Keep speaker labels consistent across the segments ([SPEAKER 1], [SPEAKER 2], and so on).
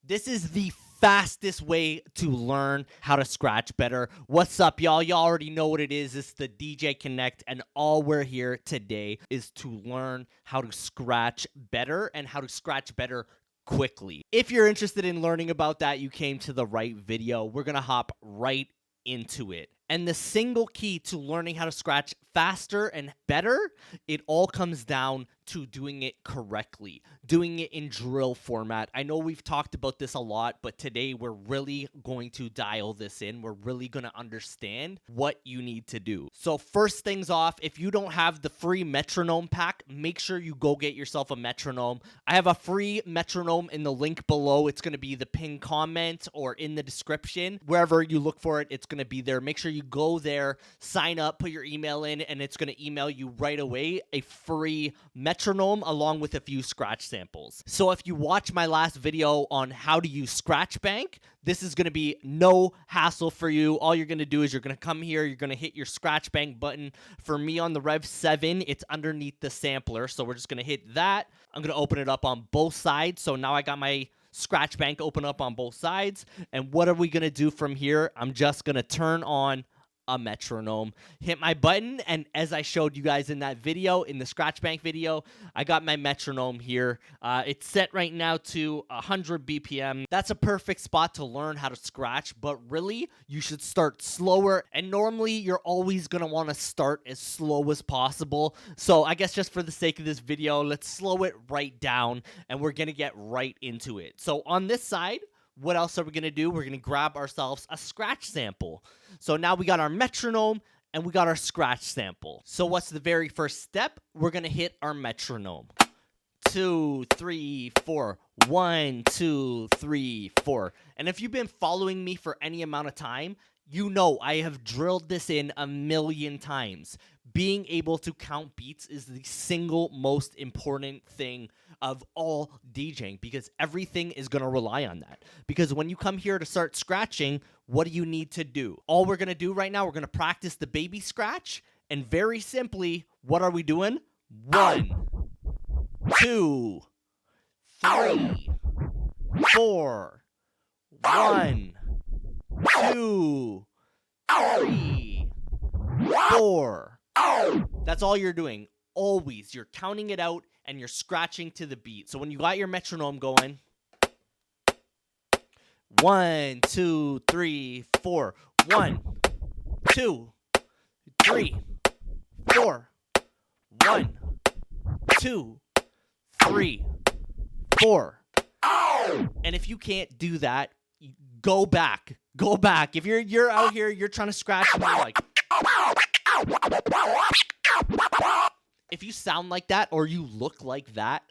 [SPEAKER 1] This is the fastest way to learn how to scratch better. What's up, y'all? Y'all already know what it is. It's the DJ Connect, and all we're here today is to learn how to scratch better and how to scratch better quickly. If you're interested in learning about that, you came to the right video. We're gonna hop right into it. And the single key to learning how to scratch faster and better, it all comes down to doing it correctly, doing it in drill format. I know we've talked about this a lot, but today we're really going to dial this in. We're really going to understand what you need to do. So first things off, if you don't have the free metronome pack, make sure you go get yourself a metronome. I have a free metronome in the link below. It's going to be the pinned comment or in the description. Wherever you look for it, it's going to be there. Make sure you go there, sign up, put your email in, and it's going to email you right away a free metronome along with a few scratch samples. So if you watch my last video on how to use Scratch Bank, this is going to be no hassle for you. All you're going to do is you're going to come here, you're going to hit your Scratch Bank button. For me on the Rev7, it's underneath the sampler, so we're just going to hit that. I'm going to open it up on both sides, so now I got my Scratch Bank open up on both sides. And what are we going to do from here? I'm just going to turn on a metronome, hit my button, and as I showed you guys in that video, in the Scratch Bank video, I got my metronome here. It's set right now to 100 BPM. That's a perfect spot to learn how to scratch, but really, you should start slower, and normally, you're always going to want to start as slow as possible. So I guess just for the sake of this video, let's slow it right down, and we're going to get right into it. So on this side, what else are we going to do? We're going to grab ourselves a scratch sample. So now we got our metronome and we got our scratch sample. So what's the very first step? We're going to hit our metronome. 2, 3, 4. 1, 2, 3, 4. And if you've been following me for any amount of time, you know I have drilled this in a million times. Being able to count beats is the single most important thing of all DJing because everything is going to rely on that. Because when you come here to start scratching, what do you need to do? All we're going to do right now, we're going to practice the baby scratch. And very simply, what are we doing? 1, 2, 3, 4. 1, 2, 3, 4. That's all you're doing. Always. You're counting it out and you're scratching to the beat. So when you got your metronome going, 1, 2, 3, 4. 1, 2, 3, 4. 1, 2, 3, 4. And if you can't do that, go back. Go back. If you're out here, you're trying to scratch and you're like, if you sound like that or you look like that,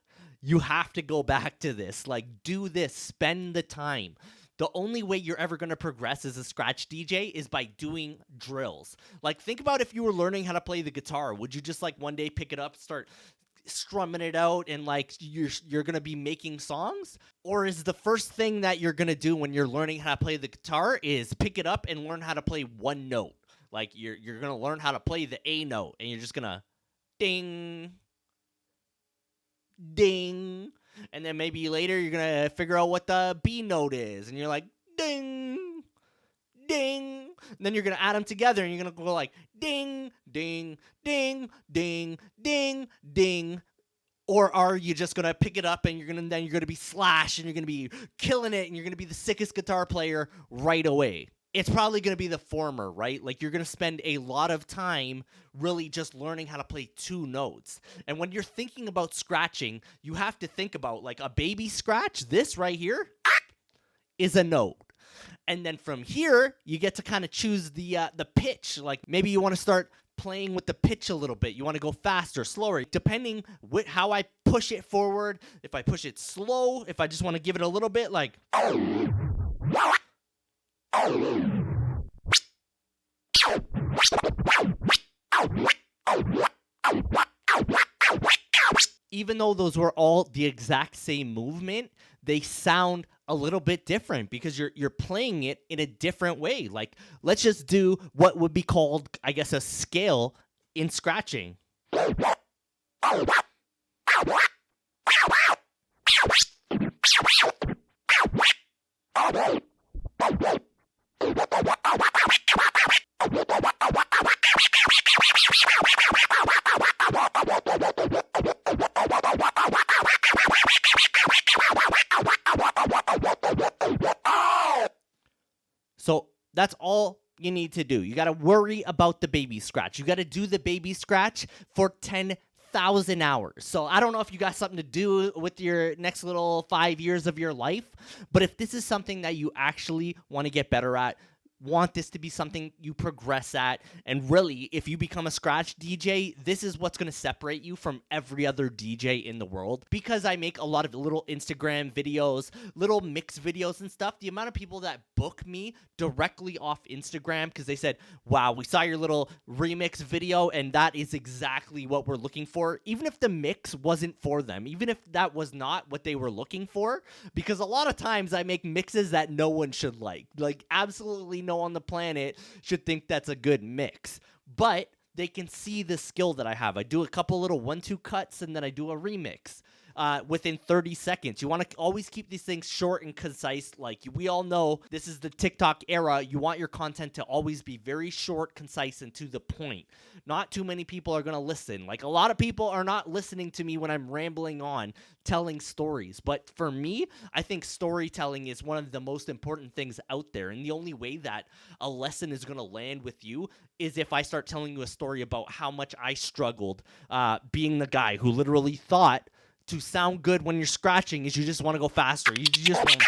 [SPEAKER 1] you have to go back to this. Like, do this. Spend the time. The only way you're ever going to progress as a scratch DJ is by doing drills. Like, think about if you were learning how to play the guitar. Would you just, like, one day pick it up, start strumming it out, and, like, you're going to be making songs? Or is the first thing that you're going to do when you're learning how to play the guitar is pick it up and learn how to play one note? Like, you're going to learn how to play the A note, and you're just going to ding, ding. And then maybe later you're going to figure out what the B note is. And you're like, ding, ding. And then you're going to add them together, and you're going to go like, ding, ding, ding, ding, ding, ding. Or are you just going to pick it up, and you're going to be Slash, and you're going to be killing it, and you're going to be the sickest guitar player right away? It's probably going to be the former, right? Like, you're going to spend a lot of time really just learning how to play two notes. And when you're thinking about scratching, you have to think about, like, a baby scratch. This right here is a note. And then from here, you get to kind of choose the pitch. Like, maybe you want to start playing with the pitch a little bit. You want to go faster, slower, depending how I push it forward. If I push it slow, if I just want to give it a little bit, like... Even though those were all the exact same movement, they sound a little bit different because you're playing it in a different way. Like, let's just do what would be called, I guess, a scale in scratching. So that's all you need to do. You got to worry about the baby scratch. You got to do the baby scratch for 10,000 hours. So I don't know if you got something to do with your next little 5 years of your life, but if this is something that you actually want to get better at, want this to be something you progress at, and really, if you become a scratch DJ, this is what's going to separate you from every other DJ in the world. Because I make a lot of little Instagram videos, little mix videos and stuff, the amount of people that book me directly off Instagram because they said, wow, we saw your little remix video and that is exactly what we're looking for, even if the mix wasn't for them, even if that was not what they were looking for, because a lot of times I make mixes that no one should like absolutely no on the planet should think that's a good mix, but they can see the skill that I have. I do a couple little 1-2 cuts and then I do a remix within 30 seconds. You want to always keep these things short and concise. Like we all know, this is the TikTok era. You want your content to always be very short, concise, and to the point. Not too many people are going to listen. Like a lot of people are not listening to me when I'm rambling on, telling stories. But for me, I think storytelling is one of the most important things out there. And the only way that a lesson is going to land with you is if I start telling you a story about how much I struggled being the guy who literally thought to sound good when you're scratching is you just want to go faster. You just want to...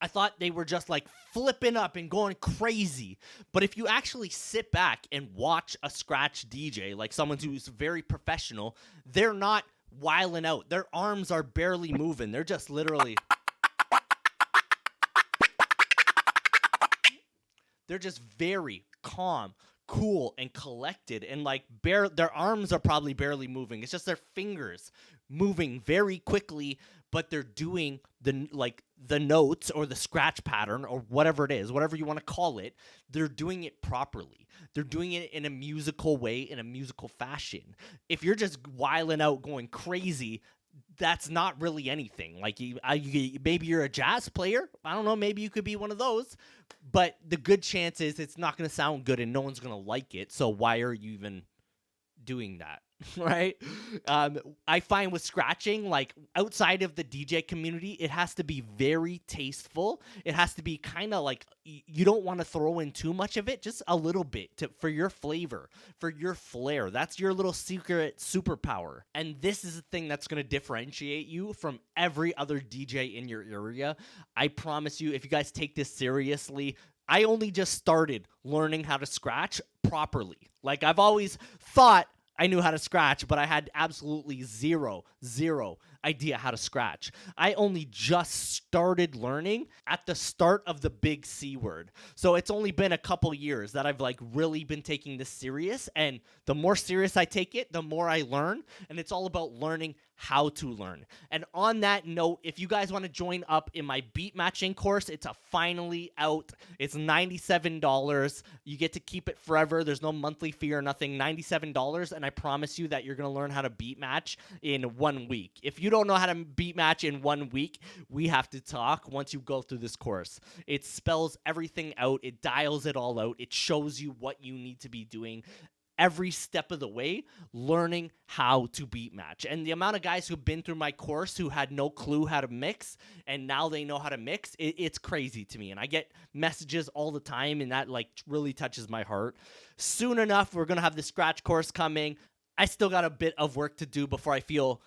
[SPEAKER 1] I thought they were just like flipping up and going crazy. But if you actually sit back and watch a scratch DJ, like someone who's very professional, they're not wilding out. Their arms are barely moving. They're just literally... They're just very calm, cool, and collected, and like their arms are probably barely moving. It's just their fingers moving very quickly, but they're doing the notes or the scratch pattern or whatever it is, whatever you want to call it. They're doing it properly. They're doing it in a musical way, in a musical fashion. If you're just wiling out, going crazy, that's not really anything. Like maybe you're a jazz player. I don't know. Maybe you could be one of those. But the good chance is it's not going to sound good and no one's going to like it. So why are you even doing that? Right? I find with scratching, like outside of the DJ community, it has to be very tasteful. It has to be kind of like you don't want to throw in too much of it, just a little bit for your flavor, for your flair. That's your little secret superpower. And this is the thing that's going to differentiate you from every other DJ in your area. I promise you, if you guys take this seriously, I only just started learning how to scratch properly. Like I've always thought I knew how to scratch, but I had absolutely zero idea how to scratch. I only just started learning at the start of the big C word. So it's only been a couple years that I've like really been taking this serious, and the more serious I take it, the more I learn, and it's all about learning how to learn. And on that note, if you guys want to join up in my beat matching course, it's finally out. It's $97. You get to keep it forever. There's no monthly fee or nothing. $97, and I promise you that you're going to learn how to beat match in 1 week. If you don't know how to beat match in 1 week, we have to talk once you go through this course. It spells everything out. It dials it all out. It shows you what you need to be doing every step of the way, learning how to beat match. And the amount of guys who've been through my course who had no clue how to mix, and now they know how to mix, it's crazy to me. And I get messages all the time, and that like really touches my heart. Soon enough, we're going to have the scratch course coming. I still got a bit of work to do before I feel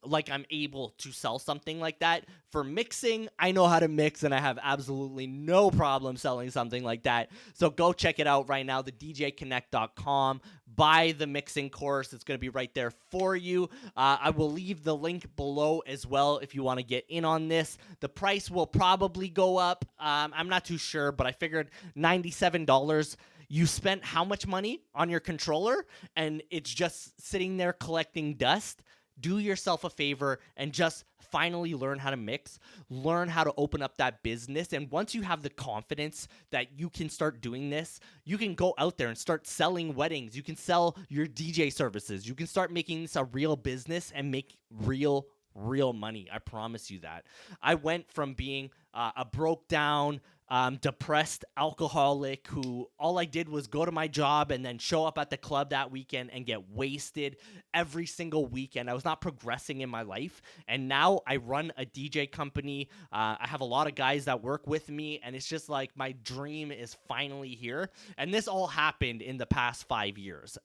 [SPEAKER 1] like I'm able to sell something like that. For mixing, I know how to mix, and I have absolutely no problem selling something like that. So go check it out right now, thedjconnect.com. Buy the mixing course. It's going to be right there for you. I will leave the link below as well if you want to get in on this. The price will probably go up. I'm not too sure, but I figured $97. You spent how much money on your controller, and it's just sitting there collecting dust? Do yourself a favor and just finally learn how to mix, learn how to open up that business. And once you have the confidence that you can start doing this, you can go out there and start selling weddings. You can sell your DJ services. You can start making this a real business and make real real money. I promise you that. I went from being a broke down, depressed alcoholic who all I did was go to my job and then show up at the club that weekend and get wasted every single weekend. I was not progressing in my life. And now I run a DJ company. I have a lot of guys that work with me, and it's just like my dream is finally here. And this all happened in the past 5 years.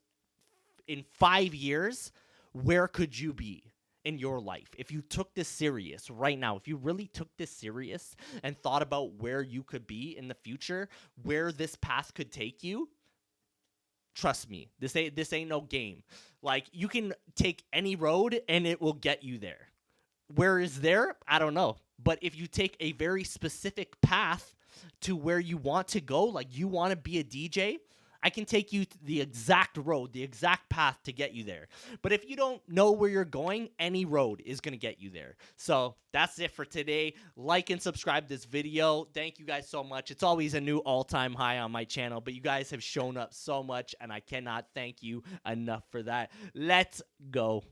[SPEAKER 1] In 5 years, where could you be in your life if you took this serious right now? If you really took this serious and thought about where you could be in the future, where this path could take you, trust me, this ain't no game. Like, you can take any road and it will get you there. Where is there? I don't know. But if you take a very specific path to where you want to go, like you want to be a DJ, I can take you to the exact road, the exact path to get you there. But if you don't know where you're going, any road is going to get you there. So that's it for today. Like and subscribe this video. Thank you guys so much. It's always a new all-time high on my channel, but you guys have shown up so much, and I cannot thank you enough for that. Let's go.